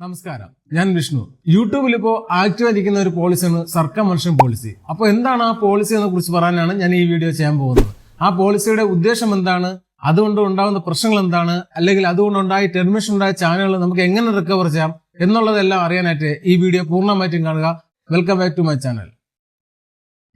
നമസ്കാരം, ഞാൻ വിഷ്ണു. യൂട്യൂബിൽ ഇപ്പോൾ ആക്റ്റീവായിരിക്കുന്ന ഒരു പോളിസിയാണ് സർക്കാർ മനുഷ്യൻ പോളിസി. അപ്പോൾ എന്താണ് ആ പോളിസി എന്നെ കുറിച്ച് പറയാനാണ് ഞാൻ ഈ വീഡിയോ ചെയ്യാൻ പോകുന്നത്. ആ പോളിസിയുടെ ഉദ്ദേശം എന്താണ്, അതുകൊണ്ട് ഉണ്ടാകുന്ന പ്രശ്നങ്ങൾ എന്താണ്, അല്ലെങ്കിൽ അതുകൊണ്ടുണ്ടായ ടെർമിനേഷൻ ഉണ്ടായ ചാനലുകൾ നമുക്ക് എങ്ങനെ റിക്കവർ ചെയ്യാം എന്നുള്ളതെല്ലാം അറിയാനായിട്ട് ഈ വീഡിയോ പൂർണ്ണമായിട്ടും കാണുക. Welcome back to my channel.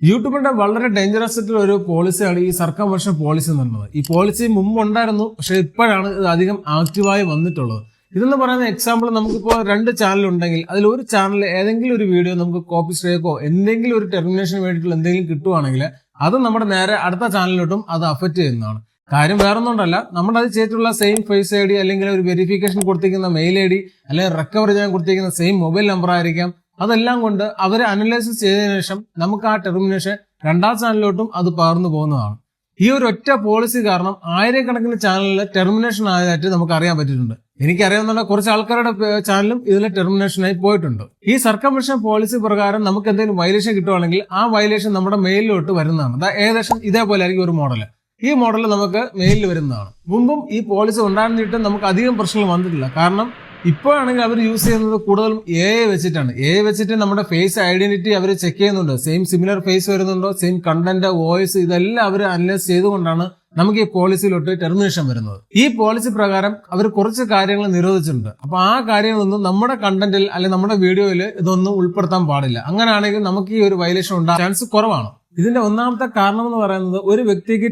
യൂട്യൂബിന്റെ വളരെ ഡേഞ്ചറസ് ആയിട്ടുള്ള ഒരു പോളിസിയാണ് ഈ സർക്കാർ മനുഷ്യൻ പോളിസി എന്ന് പറയുന്നത്. ഈ പോളിസി മുമ്പ് ഉണ്ടായിരുന്നു, പക്ഷെ ഇപ്പോഴാണ് ഇത് അധികം ആക്റ്റീവായി വന്നിട്ടുള്ളത്. ഇതെന്ന് പറയുന്ന എക്സാമ്പിൾ, നമുക്കിപ്പോൾ 2 ചാനൽ ഉണ്ടെങ്കിൽ അതിൽ ഒരു ചാനൽ ഏതെങ്കിലും ഒരു വീഡിയോ നമുക്ക് കോപ്പി സ്ട്രൈക്കോ എന്തെങ്കിലും ഒരു ടെർമിനേഷന് വേണ്ടിയിട്ടുള്ള എന്തെങ്കിലും കിട്ടുവാണെങ്കിൽ അത് നമ്മുടെ നേരെ അടുത്ത ചാനലിലോട്ടും അത് അഫക്റ്റ് ചെയ്യുന്നതാണ്. കാര്യം വേറൊന്നുകൊണ്ടല്ല, നമ്മുടെ അത് ചെയ്തിട്ടുള്ള സെയിം ഫേസ് ഐ ഡി അല്ലെങ്കിൽ ഒരു വെരിഫിക്കേഷൻ കൊടുത്തിരിക്കുന്ന മെയിൽ ഐ ഡി അല്ലെങ്കിൽ റിക്കവർ ചെയ്യാൻ കൊടുത്തിരിക്കുന്ന സെയിം മൊബൈൽ നമ്പർ ആയിരിക്കാം. അതെല്ലാം കൊണ്ട് അവർ അനലൈസിസ് ചെയ്തതിനു ശേഷം നമുക്ക് ആ ടെർമിനേഷൻ രണ്ടാം ചാനലിലോട്ടും അത് പകർന്നു പോകുന്നതാണ്. ഈ ഒരു ഒറ്റ പോളിസി കാരണം ആയിരക്കണക്കിന് ചാനലിൽ ടെർമിനേഷൻ ആയതായിട്ട് നമുക്ക് അറിയാൻ പറ്റിയിട്ടുണ്ട്. എനിക്കറിയാവുന്ന കുറച്ച് ആൾക്കാരുടെ ചാനലും ഇതിൽ ടെർമിനേഷനായി പോയിട്ടുണ്ട്. ഈ സർക്കാർ മനുഷ്യൻ പോളിസി പ്രകാരം നമുക്ക് എന്തെങ്കിലും വയലേഷൻ കിട്ടുവാണെങ്കിൽ ആ വയലേഷൻ നമ്മുടെ മെയിലിലോട്ട് വരുന്നതാണ്. ഏകദേശം ഇതേപോലെ ആയിരിക്കും ഒരു മോഡൽ. ഈ മോഡൽ നമുക്ക് മെയിലിൽ വരുന്നതാണ്. മുമ്പും ഈ പോളിസി ഉണ്ടായിരുന്നിട്ട് നമുക്ക് അധികം പ്രശ്നങ്ങൾ വന്നിട്ടില്ല. കാരണം ഇപ്പോഴാണെങ്കിൽ അവർ യൂസ് ചെയ്യുന്നത് കൂടുതലും AI വെച്ചിട്ടാണ്. AI വെച്ചിട്ട് നമ്മുടെ ഫേസ് ഐഡന്റിറ്റി അവർ ചെക്ക് ചെയ്യുന്നുണ്ട്. സെയിം സിമിലർ ഫേസ് വരുന്നുണ്ടോ, സെയിം കണ്ടന്റ്, വോയിസ്, ഇതെല്ലാം അവർ അനലൈസ് ചെയ്തുകൊണ്ടാണ് നമുക്ക് ഈ പോളിസിയിലോട്ട് ടെർമിനേഷൻ വരുന്നത്. ഈ പോളിസി പ്രകാരം അവർ കുറച്ച് കാര്യങ്ങൾ നിരോധിച്ചിട്ടുണ്ട്. അപ്പൊ ആ കാര്യങ്ങളൊന്നും നമ്മുടെ കണ്ടന്റിൽ അല്ലെങ്കിൽ നമ്മുടെ വീഡിയോയിൽ ഇതൊന്നും ഉൾപ്പെടുത്താൻ പാടില്ല. അങ്ങനെയാണെങ്കിൽ നമുക്ക് ഈ ഒരു വയലേഷൻ ഉണ്ടാകാൻ ചാൻസ് കുറവാണ്. ഇതിന്റെ ഒന്നാമത്തെ കാരണം എന്ന് പറയുന്നത്, ഒരു വ്യക്തിക്ക്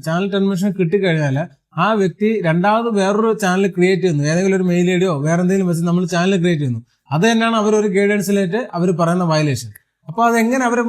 ചാനൽ ടെർമിനേഷൻ കിട്ടിക്കഴിഞ്ഞാൽ ആ വ്യക്തി രണ്ടാമത് വേറൊരു ചാനൽ ക്രിയേറ്റ് ചെയ്യുന്നു. ഏതെങ്കിലും ഒരു മെയിൽ ഐഡിയോ വേറെ എന്തെങ്കിലും വെച്ച് നമ്മൾ ചാനൽ ക്രിയേറ്റ് ചെയ്യുന്നു. അത് തന്നെയാണ് അവരൊരു ഗൈഡൻസിലായിട്ട് അവർ പറയുന്ന വയലേഷൻ. അപ്പോൾ അതെങ്ങനെ അവർ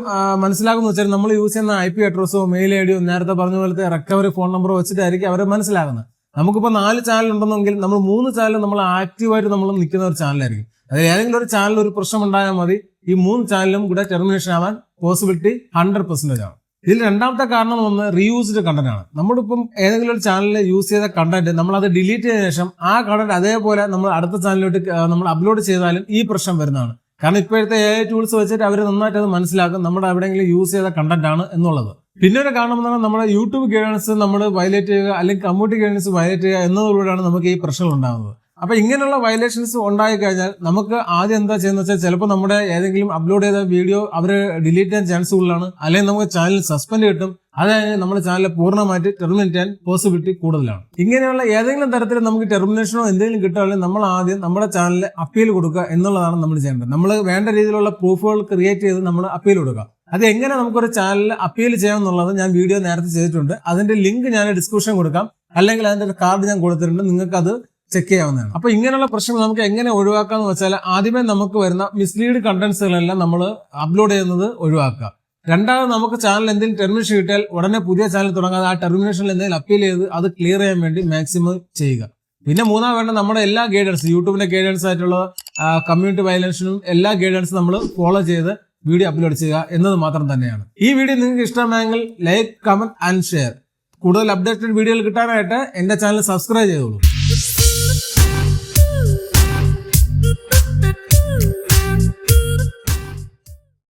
മനസ്സിലാകുന്ന വെച്ചാൽ നമ്മൾ യൂസ് ചെയ്യുന്ന IP അഡ്രസ്സോ മെയിൽ ഐഡിയോ നേരത്തെ പറഞ്ഞ പോലത്തെ റിക്കവറി ഫോൺ നമ്പറോ വെച്ചിട്ടായിരിക്കും അവർ മനസ്സിലാകുന്നത്. നമുക്കിപ്പോൾ 4 ചാനൽ ഉണ്ടെന്നെങ്കിൽ നമ്മൾ 3 ചാനൽ നമ്മൾ ആക്റ്റീവായിട്ട് നമ്മൾ നിൽക്കുന്ന ഒരു ചാനലായിരിക്കും. അതിൽ ഏതെങ്കിലും ഒരു ചാനൽ ഒരു പ്രശ്നം ഉണ്ടായാൽ മതി, ഈ 3 ചാനലും കൂടെ ടെർമിനേഷൻ ആവാൻ പോസിബിലിറ്റി 100% ആണ്. ഇതിൽ രണ്ടാമത്തെ കാരണം ഒന്ന് റീയൂസ്ഡ് കണ്ടന്റ് ആണ്. നമ്മളിപ്പം ഏതെങ്കിലും ഒരു ചാനലിൽ യൂസ് ചെയ്ത കണ്ടന്റ് നമ്മൾ അത് ഡിലീറ്റ് ചെയ്ത ശേഷം ആ കണ്ടന്റ് അതേപോലെ നമ്മൾ അടുത്ത ചാനലിലോട്ട് നമ്മൾ അപ്ലോഡ് ചെയ്താലും ഈ പ്രശ്നം വരുന്നതാണ്. കാരണം ഇപ്പോഴത്തെ AI ടൂൾസ് വെച്ചിട്ട് അവർ നന്നായിട്ട് അത് മനസ്സിലാക്കും നമ്മുടെ എവിടെയെങ്കിലും യൂസ് ചെയ്ത കണ്ടന്റ് ആണ് എന്നുള്ളത്. പിന്നെ ഒരു കാരണം എന്ന് പറഞ്ഞാൽ നമ്മുടെ യൂട്യൂബ് ഗൈഡൻസ് നമ്മൾ വയലേറ്റ് ചെയ്യുക അല്ലെങ്കിൽ കമ്മ്യൂണിറ്റി ഗൈഡൻസ് വയലേറ്റ് ചെയ്യുക എന്നതിലൂടെയാണ് നമുക്ക് ഈ പ്രശ്നങ്ങൾ ഉണ്ടാകുന്നത്. അപ്പൊ ഇങ്ങനെയുള്ള വയലേഷൻസ് ഉണ്ടായി കഴിഞ്ഞാൽ നമുക്ക് ആദ്യം എന്താ ചെയ്യുന്ന വെച്ചാൽ, ചിലപ്പോൾ നമ്മുടെ ഏതെങ്കിലും അപ്ലോഡ് ചെയ്ത വീഡിയോ അവർ ഡിലീറ്റ് ചെയ്യാൻ ചാൻസ് കൂടുതലാണ്, അല്ലെങ്കിൽ നമുക്ക് ചാനൽ സസ്പെൻഡ് കിട്ടും. അതായത് നമ്മുടെ ചാനൽ പൂർണ്ണമായിട്ട് ടെർമിനേറ്റ് ചെയ്യാൻ പോസിബിലിറ്റി കൂടുതലാണ്. ഇങ്ങനെയുള്ള ഏതെങ്കിലും തരത്തിൽ നമുക്ക് ടെർമിനേഷനോ എന്തെങ്കിലും കിട്ടുകയാണെങ്കിൽ നമ്മൾ ആദ്യം നമ്മുടെ ചാനലിൽ അപ്പീൽ കൊടുക്കുക എന്നുള്ളതാണ് നമ്മൾ ചെയ്യേണ്ടത്. നമ്മൾ വേണ്ട രീതിയിലുള്ള പ്രൂഫുകൾ ക്രിയേറ്റ് ചെയ്ത് നമ്മൾ അപ്പീൽ കൊടുക്കുക. അത് എങ്ങനെ നമുക്കൊരു ചാനലിൽ അപ്പീൽ ചെയ്യാമെന്നുള്ളത് ഞാൻ വീഡിയോ നേരത്തെ ചെയ്തിട്ടുണ്ട്. അതിന്റെ ലിങ്ക് ഞാൻ ഡിസ്ക്രിപ്ഷൻ കൊടുക്കാം, അല്ലെങ്കിൽ അതിന്റെ ഒരു കാർഡ് ഞാൻ കൊടുത്തിട്ടുണ്ട്, നിങ്ങൾക്ക് അത് ചെക്ക് ചെയ്യാവുന്നതാണ്. അപ്പൊ ഇങ്ങനെയുള്ള പ്രശ്നങ്ങൾ നമുക്ക് എങ്ങനെ ഒഴിവാക്കാന്ന് വെച്ചാൽ, ആദ്യമേ നമുക്ക് വരുന്ന മിസ്ലീഡ് കണ്ടന്റ്സുകളെല്ലാം നമ്മൾ അപ്ലോഡ് ചെയ്യുന്നത് ഒഴിവാക്കുക. രണ്ടാമത്, നമുക്ക് ചാനൽ എന്തെങ്കിലും ടെർമിനേഷൻ കിട്ടിയാൽ ഉടനെ പുതിയ ചാനൽ തുടങ്ങാതെ ആ ടെർമിനേഷനിൽ എന്തെങ്കിലും അപ്പീൽ ചെയ്ത് അത് ക്ലിയർ ചെയ്യാൻ വേണ്ടി മാക്സിമം ചെയ്യുക. പിന്നെ മൂന്നാം വേണ്ട, നമ്മുടെ എല്ലാ ഗൈഡൻസ്, യൂട്യൂബിന്റെ ഗൈഡൻസ് ആയിട്ടുള്ള കമ്മ്യൂണിറ്റി വയലേഷനും എല്ലാ ഗൈഡൻസും നമ്മൾ ഫോളോ ചെയ്ത് വീഡിയോ അപ്ലോഡ് ചെയ്യുക എന്നത് മാത്രം തന്നെയാണ്. ഈ വീഡിയോ നിങ്ങൾക്ക് ഇഷ്ടമായെങ്കിൽ ലൈക്ക്, കമന്റ് ആൻഡ് ഷെയർ. കൂടുതൽ അപ്ഡേറ്റഡ് വീഡിയോകൾ കിട്ടാനായിട്ട് എന്റെ ചാനൽ സബ്സ്ക്രൈബ് ചെയ്തോളൂ.